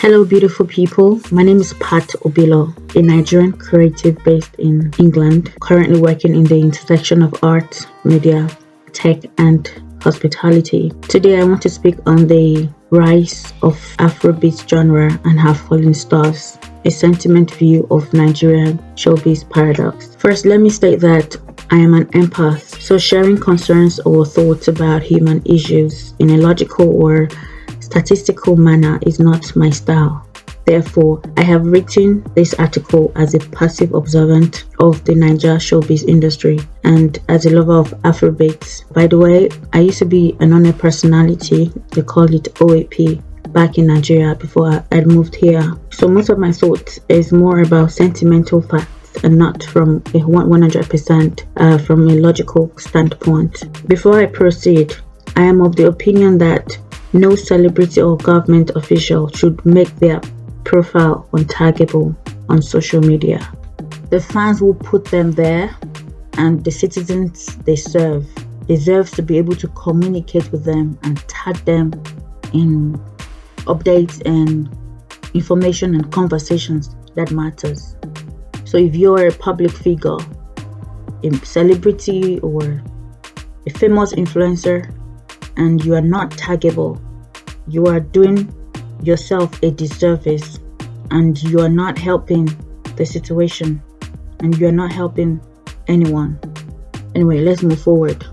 Hello, beautiful people. My name is Pat Obilor, a Nigerian creative based in England, currently working in the intersection of art, media, tech, and hospitality. Today, I want to speak on the rise of Afrobeat genre and her falling stars, a sentiment view of Nigerian Showbiz Paradox. First, let me state that I am an empath, so sharing concerns or thoughts about human issues in a logical or statistical manner is not my style. Therefore, I have written this article as a passive observant of the Naija Showbiz industry and as a lover of Afrobeats. By the way, I used to be an on-air personality, they call it OAP, back in Nigeria before I moved here. So most of my thoughts is more about sentimental facts and not from a 100% from a logical standpoint. Before I proceed, I am of the opinion that no celebrity or government official should make their profile untaggable on social media. The fans will put them there, and the citizens they serve deserves to be able to communicate with them and tag them in updates and information and conversations that matters. So if you're a public figure, a celebrity or a famous influencer, and you are not taggable, you are doing yourself a disservice and you are not helping the situation and you are not helping anyone. Anyway, let's move forward.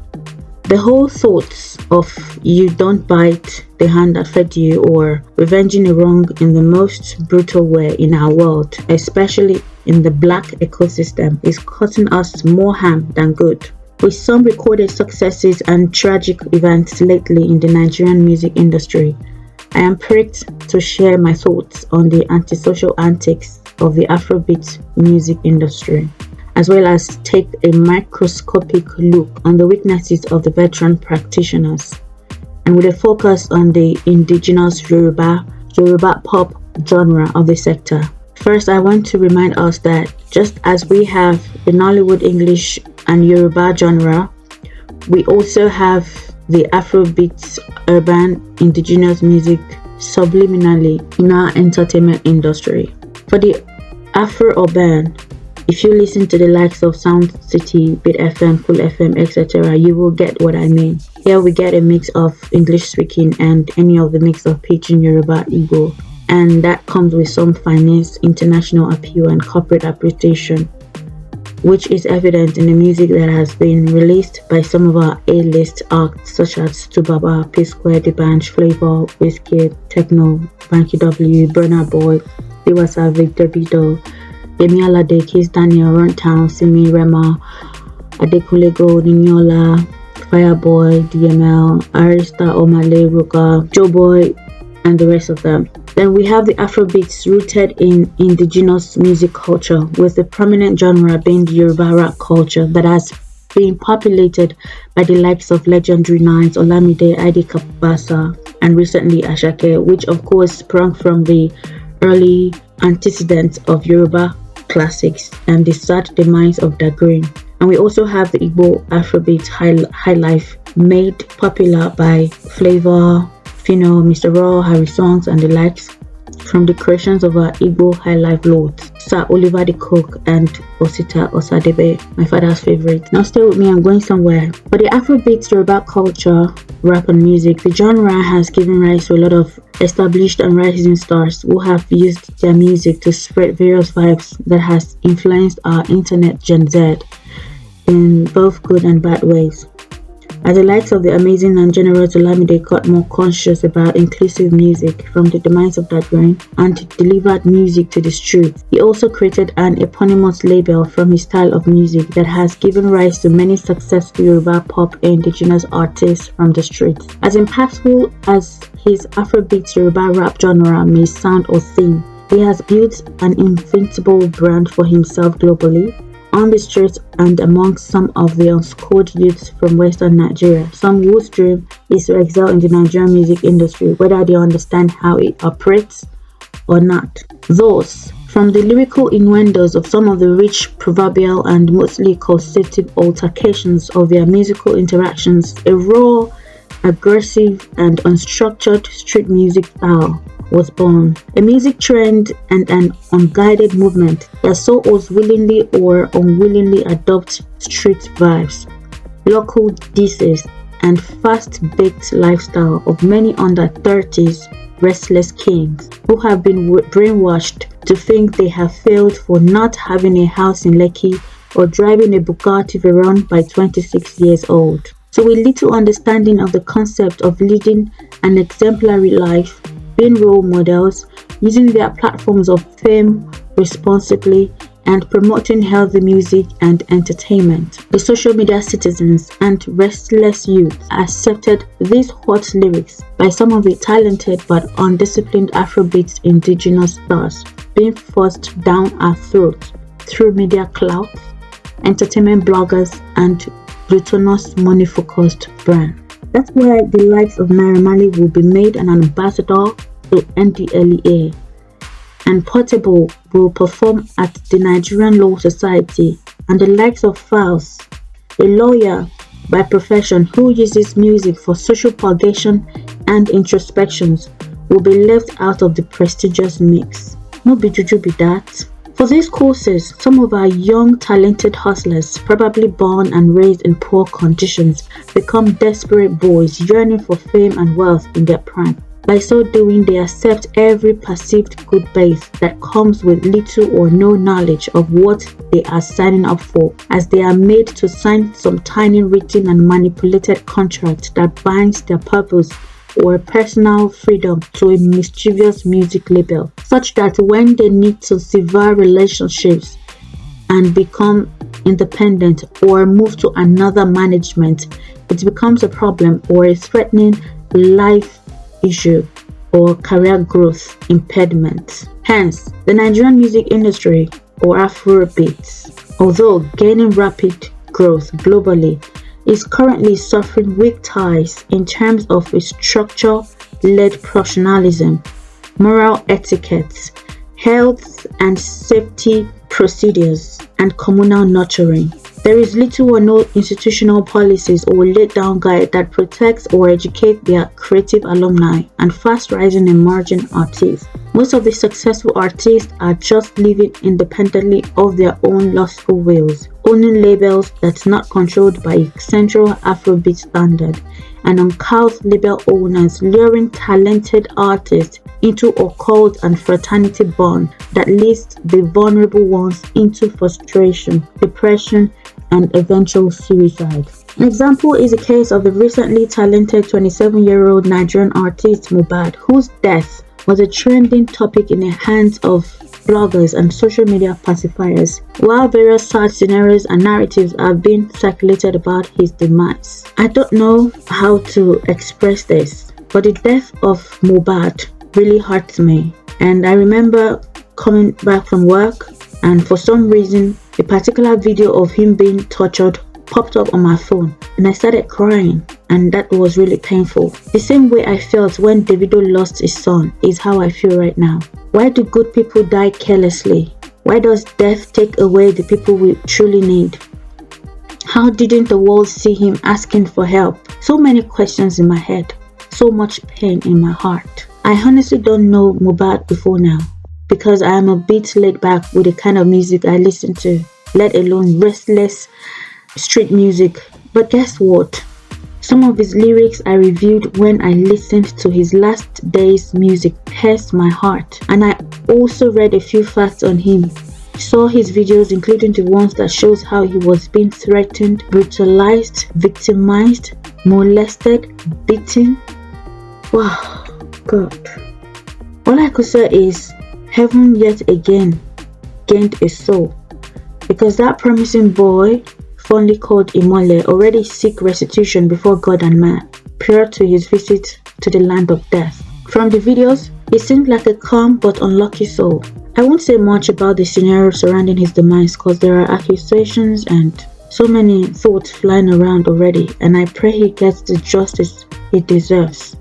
The whole thoughts of you don't bite the hand that fed you or revenging a wrong in the most brutal way in our world, especially in the black ecosystem, is causing us more harm than good. With some recorded successes and tragic events lately in the Nigerian music industry, I am pricked to share my thoughts on the antisocial antics of the Afrobeat music industry, as well as take a microscopic look on the weaknesses of the veteran practitioners, and with a focus on the indigenous Yoruba pop genre of the sector. First, I want to remind us that just as we have the Nollywood English and Yoruba genre, we also have the Afrobeats urban indigenous music subliminally in our entertainment industry. For the Afro-urban, if you listen to the likes of Sound City, Beat FM, Cool FM, etc., you will get what I mean. Here we get a mix of English speaking and any of the mix of Pidgin, Yoruba, Igbo, and that comes with some finesse, international appeal, and corporate appreciation, which is evident in the music that has been released by some of our A-list acts such as Tubaba, P-Square, The Banch, Flavor, Wizkid, Techno, Banky W, Burna Boy, Tiwa Savage, Davido, Yemi Alade, Kiss Daniel, Runtown, Simi, Rema, Adekunle Gold, Niniola, Fireboy, DML, Arista, Omale, Ruka, Joeboy, and the rest of them. Then we have the Afrobeats rooted in indigenous music culture, with the prominent genre being the Yoruba rap culture that has been populated by the likes of legendary nines Olamide, Ide Kabasa, and recently Ashake, which of course sprung from the early antecedents of Yoruba classics and the sad demise of Dagreen. And we also have the Igbo Afrobeat high life, made popular by Flavor, Fino, Mr. Raw, Harry Songs, and the likes, from the creations of our Igbo high life lords, Sir Oliver the Cook and Osita Osadebe, my father's favorite. Now stay with me, I'm going somewhere. For the Afrobeats Yoruba culture, rap and music, the genre has given rise to a lot of established and rising stars who have used their music to spread various vibes that has influenced our internet Gen Z in both good and bad ways. As the likes of the amazing and generous Olamide got more conscious about inclusive music from the demise of Dagreen and delivered music to the streets, he also created an eponymous label from his style of music that has given rise to many successful Yoruba pop and indigenous artists from the streets. As impactful as his Afrobeats Yoruba rap genre may sound or seem, he has built an invincible brand for himself globally, on the streets and amongst some of the unschooled youths from Western Nigeria, some whose dream is to excel in the Nigerian music industry, whether they understand how it operates or not. Thus, from the lyrical innuendos of some of the rich, proverbial, and mostly causative altercations of their musical interactions, a raw, aggressive, and unstructured street music style was born, a music trend and an unguided movement that saw us willingly or unwillingly adopt street vibes, local dishes, and fast-baked lifestyle of many under 30s restless kings who have been brainwashed to think they have failed for not having a house in Lekki or driving a Bugatti Veyron by 26 years old. So with little understanding of the concept of leading an exemplary life, being role models, using their platforms of fame responsibly, and promoting healthy music and entertainment. The social media citizens and restless youth accepted these hot lyrics by some of the talented but undisciplined Afrobeats indigenous stars being forced down our throats through media clout, entertainment bloggers, and glutinous money-focused brand. That's why the likes of Naira Marley will be made an ambassador to NDLEA, and Portable will perform at the Nigerian Law Society, and the likes of Files, a lawyer by profession who uses music for social purgation and introspections, will be left out of the prestigious mix. No be juju be that. For these courses, some of our young talented hustlers, probably born and raised in poor conditions, become desperate boys yearning for fame and wealth in their prime. By so doing, they accept every perceived good faith that comes with little or no knowledge of what they are signing up for, as they are made to sign some tiny written and manipulated contract that binds their purpose or personal freedom to a mischievous music label, such that when they need to sever relationships and become independent or move to another management, it becomes a problem or a threatening life issue or career growth impediment. Hence, the Nigerian music industry, or Afrobeats, although gaining rapid growth globally, is currently suffering weak ties in terms of its structure-led professionalism, moral etiquette, health and safety procedures, and communal nurturing. There is little or no institutional policies or laid-down guide that protects or educates their creative alumni and fast-rising emerging artists. Most of the successful artists are just living independently of their own lustful wills, owning labels that's not controlled by a central Afrobeat standard, and uncouth label owners luring talented artists into occult and fraternity bond that leads the vulnerable ones into frustration, depression, and eventual suicide. An example is the case of the recently talented 27-year-old Nigerian artist MOHBAD, whose death was a trending topic in the hands of bloggers and social media pacifiers, while various sad scenarios and narratives are being circulated about his demise. I don't know how to express this, but the death of MOHBAD really hurts me. And I remember coming back from work, and for some reason a particular video of him being tortured popped up on my phone, and I started crying, and that was really painful. The same way I felt when Davido lost his son is how I feel right now. Why do good people die carelessly? Why does death take away the people we truly need? How didn't the world see him asking for help? So many questions in my head, so much pain in my heart. I honestly don't know MOHBAD before now, because I am a bit laid back with the kind of music I listen to, let alone restless street music. But guess what? Some of his lyrics I reviewed when I listened to his last day's music pierced my heart, and I also read a few facts on him. Saw his videos, including the ones that shows how he was being threatened, brutalized, victimized, molested, beaten. Wow, God. All I could say is, heaven yet again gained a soul, because that promising boy, fondly called Imole, already seek restitution before God and man prior to his visit to the land of death. From the videos, he seemed like a calm but unlucky soul. I won't say much about the scenario surrounding his demise, because there are accusations and so many thoughts flying around already, and I pray he gets the justice he deserves,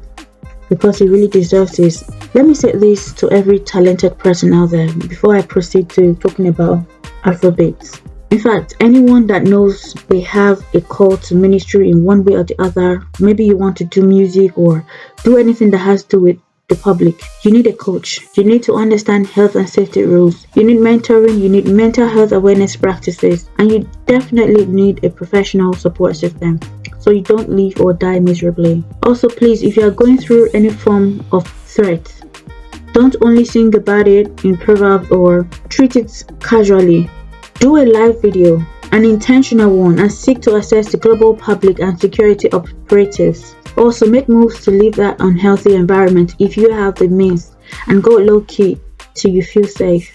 because he really deserves this. Let me say this to every talented person out there before I proceed to talking about Afrobeats. In fact, anyone that knows they have a call to ministry in one way or the other, maybe you want to do music or do anything that has to do with the public. You need a coach. You need to understand health and safety rules. You need mentoring. You need mental health awareness practices. And you definitely need a professional support system so you don't live or die miserably. Also, please, if you are going through any form of threat, don't only sing about it in proverbs or treat it casually. Do a live video, an intentional one, and seek to assess the global public and security operatives. Also, make moves to leave that unhealthy environment if you have the means, and go low-key till you feel safe.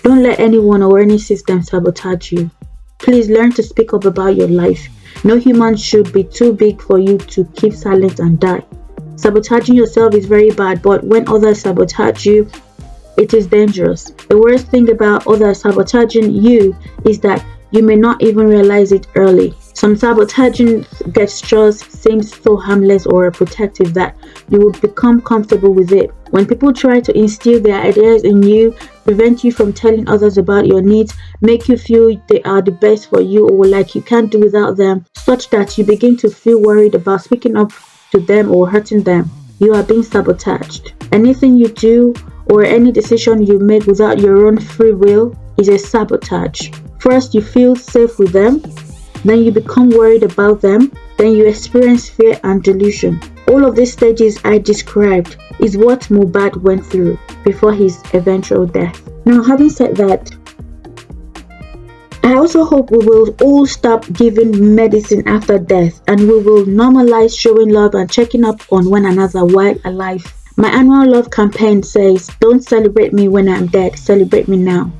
Don't let anyone or any system sabotage you. Please learn to speak up about your life. No human should be too big for you to keep silent and die. Sabotaging yourself is very bad, but when others sabotage you, it is dangerous. The worst thing about others sabotaging you is that you may not even realize it early. Some sabotaging gestures seem so harmless or protective that you will become comfortable with it. When people try to instill their ideas in you, prevent you from telling others about your needs, make you feel they are the best for you or like you can't do without them, such that you begin to feel worried about speaking up to them or hurting them, you are being sabotaged. Anything you do or any decision you make without your own free will is a sabotage. First, you feel safe with them, then you become worried about them, then you experience fear and delusion. All of these stages I described is what Mohbad went through before his eventual death. Now, having said that, I also hope we will all stop giving medicine after death, and we will normalize showing love and checking up on one another while alive. My annual love campaign says, "Don't celebrate me when I'm dead, celebrate me now."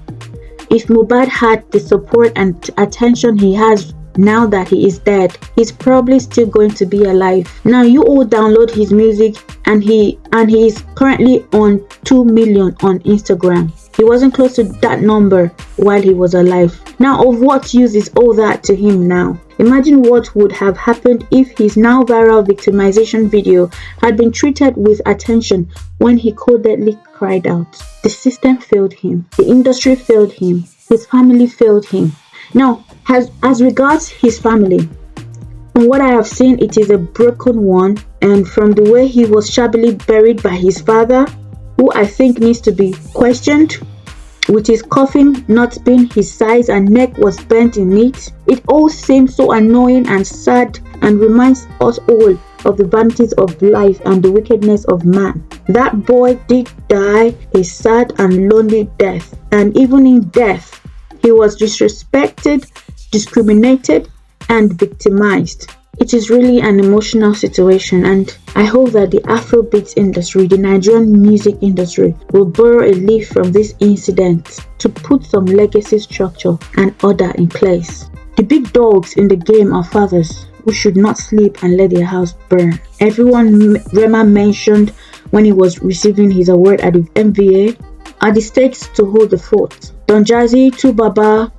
If Mohbad had the support and attention he has now that he is dead, he's probably still going to be alive. Now you all download his music, and he is currently on 2 million on Instagram. He wasn't close to that number while he was alive. Now, of what use is all that to him now? Imagine what would have happened if his now viral victimization video had been treated with attention when he codedly cried out. The system failed him. The industry failed him. His family failed him. Now, as regards his family, from what I have seen, it is a broken one, and from the way he was shabbily buried by his father, who I think needs to be questioned, with his coffin not being his size and neck was bent in it all seems so annoying and sad, and reminds us all of the vanities of life and the wickedness of man. That boy did die a sad and lonely death, and even in death, he was disrespected, discriminated, and victimized. It is really an emotional situation, and I hope that the Afrobeats industry, the Nigerian music industry, will borrow a leaf from this incident to put some legacy structure and order in place. The big dogs in the game are fathers who should not sleep and let their house burn. Everyone Rema mentioned when he was receiving his award at the MVA are the stakes to hold the fort. Don Jazzy, Tubaba,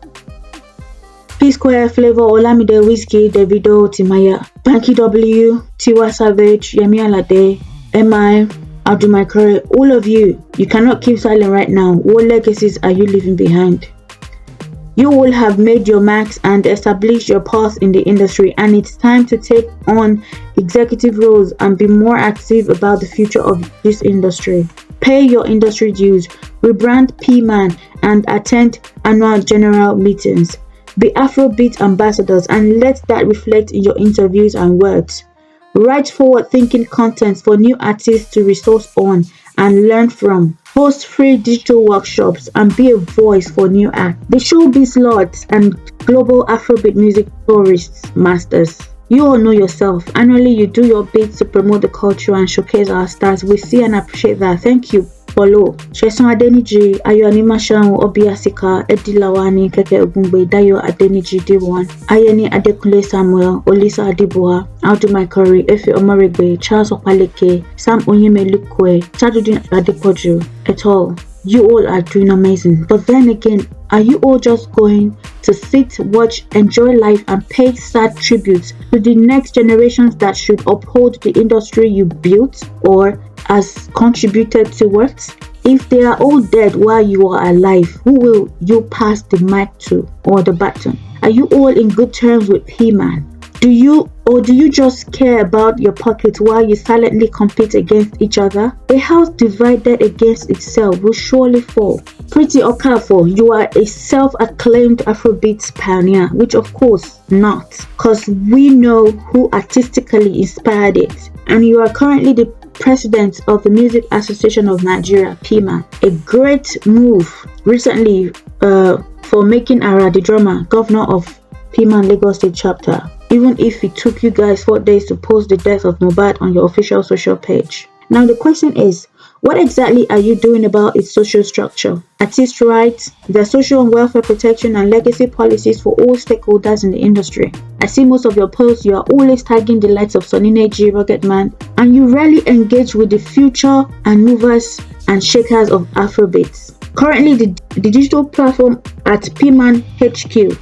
P-Square, Flavor, Olamide, Whiskey, Davido, Timaya, Banky W, Tiwa Savage, Yemi Alade, MI, Abdul Kori, all of you cannot keep silent right now. What legacies are you leaving behind? You all have made your marks and established your path in the industry, and it's time to take on executive roles and be more active about the future of this industry. Pay your industry dues, rebrand PMAN, and attend annual general meetings. Be Afrobeat ambassadors, and let that reflect in your interviews and words. Write forward-thinking content for new artists to resource on and learn from. Host free digital workshops and be a voice for new acts. The Showbiz Lords and Global Afrobeat Music Tourists Masters. You all know yourself. Annually, you do your bit to promote the culture and showcase our stars. We see and appreciate that. Thank you. Follow Sheson Adeniji, Ayo Animashan, Obiasika, Edilawani, Keke Ogungbe, Dayo Adeniji D1, Ayeni Adekunle Samuel, Olisa Adibua, Abdul Kori, Efe Omoregbe, Charles Opaleke, Sam Onyemelukwe, Sadudin Adepoju, et al. You all are doing amazing. But then again, are you all just going to sit, watch, enjoy life, and pay sad tributes to the next generations that should uphold the industry you built or has contributed towards? If they are all dead while you are alive, who will you pass the mic to or the baton? Are you all in good terms with PMAN? Do you just care about your pocket while you silently compete against each other? A house divided against itself will surely fall. Pretty Okafor, you are a self-acclaimed Afrobeats pioneer, which of course not, because we know who artistically inspired it. And you are currently the president of the Music Association of Nigeria, PMAN. A great move recently for making Ara the drummer governor of PMAN Lagos State chapter, even if it took you guys 4 days to post the death of Mohbad on your official social page. Now the question is, what exactly are you doing about its social structure, artist rights, the social and welfare protection and legacy policies for all stakeholders in the industry? I see most of your posts, you are always tagging the likes of Sonny Neji, Rugged Man, and you rarely engage with the future and movers and shakers of Afrobeats. Currently, the digital platform at PMAN HQ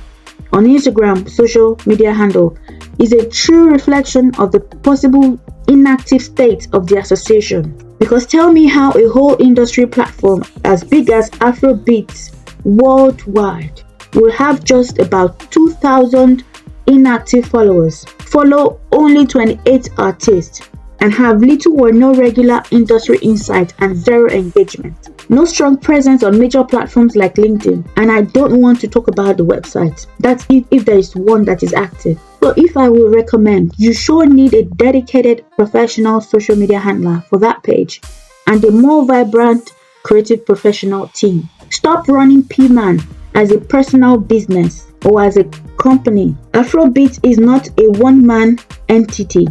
on Instagram social media handle is a true reflection of the possible inactive state of the association. Because tell me how a whole industry platform as big as Afrobeats worldwide will have just about 2,000 inactive followers, follow only 28 artists, and have little or no regular industry insight and zero engagement. No strong presence on major platforms like LinkedIn, and I don't want to talk about the website. That's if there is one that is active. So if I will recommend, you sure need a dedicated professional social media handler for that page and a more vibrant creative professional team. Stop running PMAN as a personal business or as a company. Afrobeat is not a one-man entity.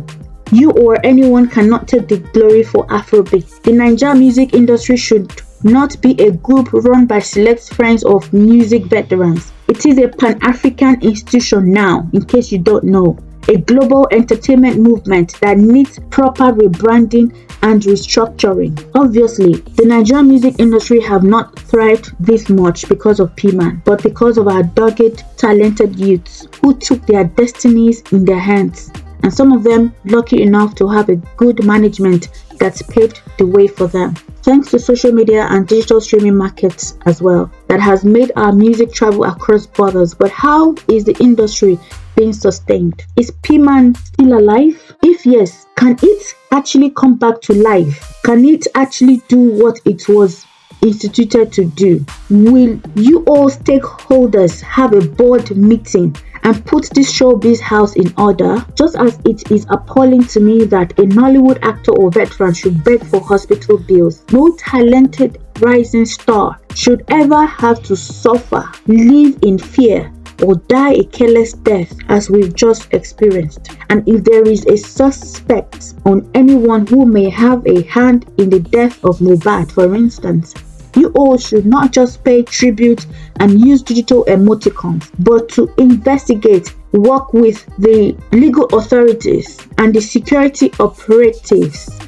You or anyone cannot take the glory for Afrobeat. The Naija music industry should not be a group run by select friends of music veterans. It is a Pan-African institution now, in case you don't know. A global entertainment movement that needs proper rebranding and restructuring. Obviously, the Nigerian music industry have not thrived this much because of PMAN, but because of our dogged, talented youths who took their destinies in their hands. And some of them lucky enough to have a good management that's paved the way for them. Thanks to social media and digital streaming markets as well, that has made our music travel across borders. But how is the industry being sustained? Is PMAN still alive? If yes, can it actually come back to life? Can it actually do what it was instituted to do? Will you all stakeholders have a board meeting and put this showbiz house in order? Just as it is appalling to me that a Nollywood actor or veteran should beg for hospital bills, no talented rising star should ever have to suffer, live in fear, or die a careless death as we've just experienced. And if there is a suspect on anyone who may have a hand in the death of Mohbad, for instance, you all should not just pay tribute and use digital emoticons, but to investigate, work with the legal authorities and the security operatives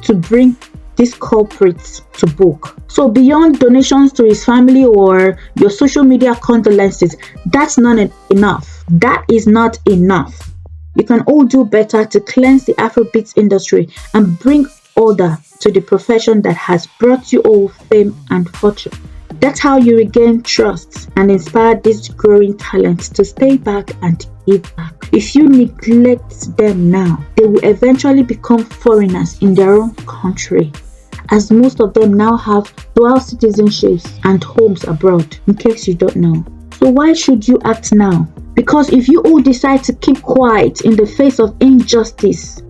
to bring these culprits to book. So beyond donations to his family or your social media condolences, that's not enough. That is not enough. You can all do better to cleanse the Afrobeats industry and bring order to the profession that has brought you all fame and fortune. That's how you regain trust and inspire these growing talents to stay back and give back. If you neglect them now, they will eventually become foreigners in their own country, as most of them now have dual citizenships and homes abroad, in case you don't know. So why should you act now? Because if you all decide to keep quiet in the face of injustice,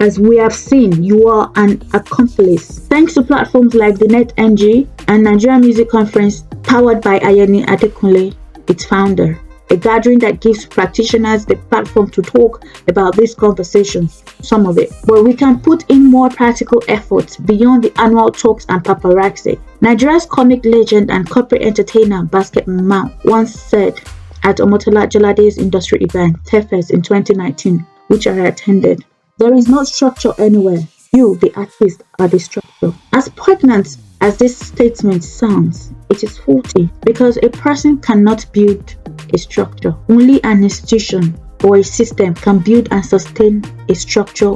as we have seen, you are an accomplice. Thanks to platforms like the NetNG and Nigerian Music Conference, powered by Ayeni Adekunle, its founder, a gathering that gives practitioners the platform to talk about these conversations, some of it. But we can put in more practical efforts beyond the annual talks and paparazzi. Nigeria's comic legend and corporate entertainer Basket Mount once said at Omotola Jolade's industry event, TEFES, in 2019, which I attended, "There is no structure anywhere. You, the artist, are the structure." As poignant as this statement sounds, it is faulty, because a person cannot build a structure. Only an institution or a system can build and sustain a structure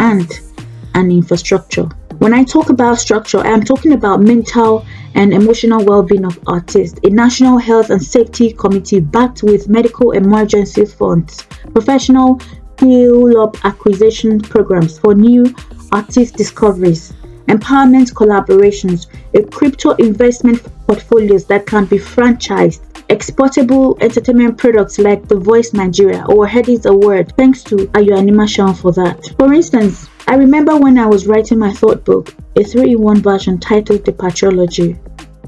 and an infrastructure. When I talk about structure, I am talking about mental and emotional well-being of artists, a national health and safety committee backed with medical emergency funds, professional skill-up acquisition programs for new artist discoveries, empowerment collaborations, a crypto investment portfolios that can be franchised, exportable entertainment products like The Voice Nigeria or Headies Award, thanks to Naija for that. For instance, I remember when I was writing my thought book, a 3-in-1 version titled The Patrology,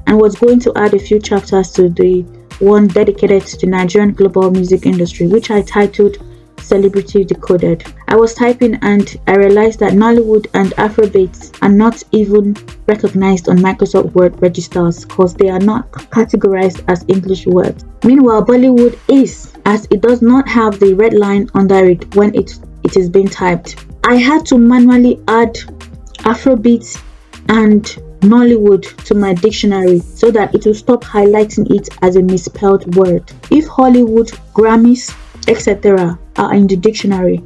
and was going to add a few chapters to the one dedicated to the Nigerian global music industry, which I titled Celebrity Decoded. I was typing and I realized that Nollywood and Afrobeats are not even recognized on Microsoft Word registers because they are not categorized as English words. Meanwhile, Bollywood is, as it does not have the red line under it when it is being typed. I had to manually add Afrobeats and Nollywood to my dictionary so that it will stop highlighting it as a misspelled word. If Hollywood, Grammys, etc. are in the dictionary,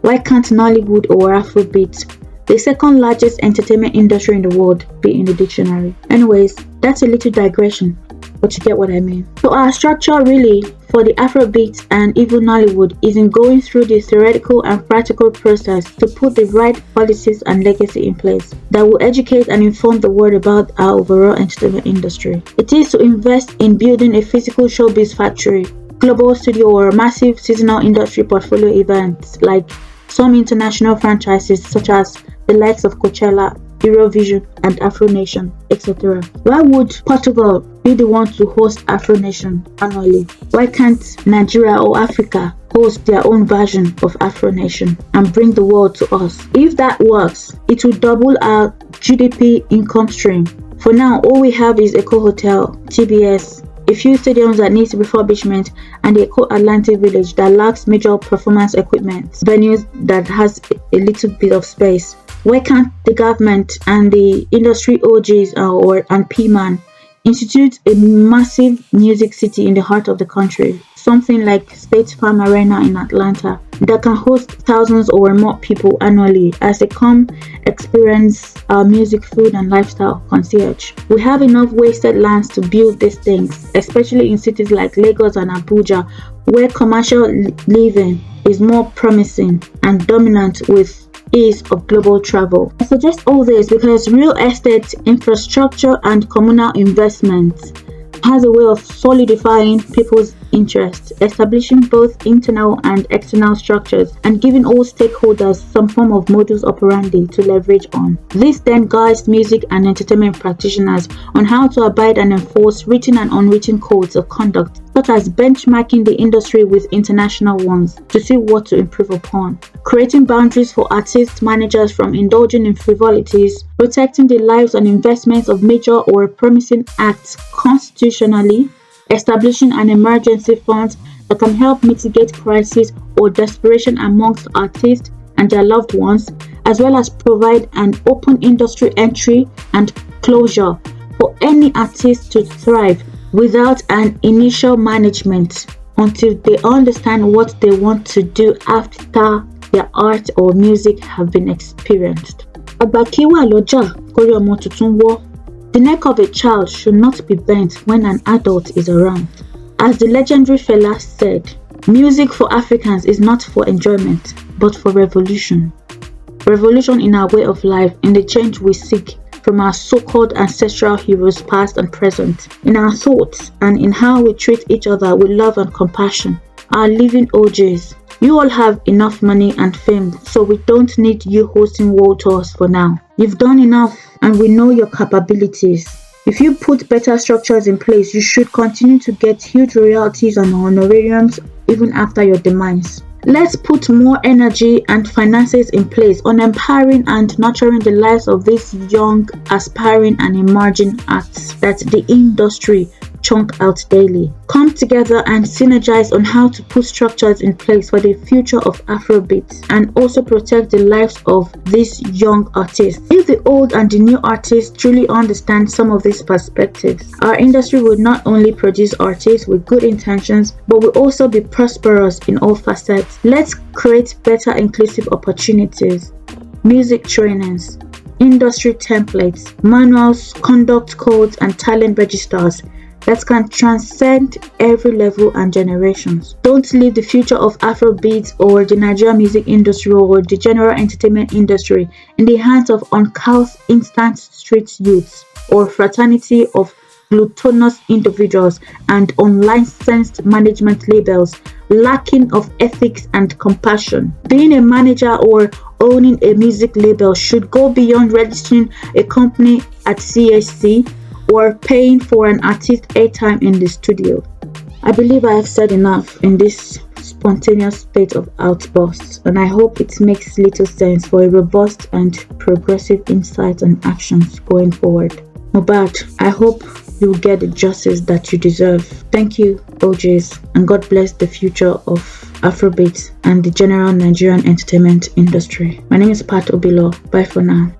why can't Nollywood or Afrobeat, the second largest entertainment industry in the world, be in the dictionary? Anyways, that's a little digression, but you get what I mean. So our structure really for the Afrobeat and even Nollywood is in going through the theoretical and practical process to put the right policies and legacy in place that will educate and inform the world about our overall entertainment industry. It is to invest in building a physical showbiz factory, global studio, or massive seasonal industry portfolio events like some international franchises such as the likes of Coachella, Eurovision, and Afro Nation, etc. Why would Portugal be the one to host Afro Nation annually? Why can't Nigeria or Africa host their own version of Afro Nation and bring the world to us? If that works, it will double our GDP income stream. For now, all we have is Eco Hotel, TBS, a few stadiums that need refurbishment, and the Eco Atlantic Village that lacks major performance equipment, venues that has a little bit of space. Why can't the government and the industry OGs and PMAN institute a massive music city in the heart of the country, something like State Farm Arena in Atlanta, that can host thousands or more people annually as they come experience our music, food, and lifestyle concierge? We have enough wasted lands to build these things, especially in cities like Lagos and Abuja, where commercial living is more promising and dominant with ease of global travel. I suggest all this because real estate, infrastructure, and communal investment has a way of solidifying people's interest, establishing both internal and external structures, and giving all stakeholders some form of modus operandi to leverage on. This then guides music and entertainment practitioners on how to abide and enforce written and unwritten codes of conduct, such as benchmarking the industry with international ones to see what to improve upon, creating boundaries for artists, managers from indulging in frivolities, protecting the lives and investments of major or promising acts constitutionally, establishing an emergency fund that can help mitigate crisis or desperation amongst artists and their loved ones, as well as provide an open industry entry and closure for any artist to thrive without an initial management until they understand what they want to do after their art or music have been experienced. Agba loja, kori tuntun wo. The neck of a child should not be bent when an adult is around. As the legendary Fela said, music for Africans is not for enjoyment, but for revolution. Revolution in our way of life, in the change we seek from our so-called ancestral heroes past and present, in our thoughts, and in how we treat each other with love and compassion. Our living OJs. You all have enough money and fame, so we don't need you hosting world tours for now. You've done enough, and we know your capabilities. If you put better structures in place, you should continue to get huge royalties and honorariums even after your demise. Let's put more energy and finances in place on empowering and nurturing the lives of these young, aspiring and emerging acts that the industry chunk out daily. Come together and synergize on how to put structures in place for the future of Afrobeats and also protect the lives of these young artists. If the old and the new artists truly understand some of these perspectives, our industry will not only produce artists with good intentions, but will also be prosperous in all facets. Let's create better inclusive opportunities, music trainings, industry templates, manuals, conduct codes, and talent registers that can transcend every level and generations. Don't leave the future of Afrobeats or the Nigerian music industry or the general entertainment industry in the hands of uncouth instant street youths or fraternity of gluttonous individuals and unlicensed management labels lacking of ethics and compassion. Being a manager or owning a music label should go beyond registering a company at CAC or paying for an artist airtime in the studio. I believe I have said enough in this spontaneous state of outbursts, and I hope it makes little sense for a robust and progressive insight and actions going forward. Mohbad, I hope you get the justice that you deserve. Thank you, OJs, and God bless the future of Afrobeats and the general Nigerian entertainment industry. My name is Pat Obilor. Bye for now.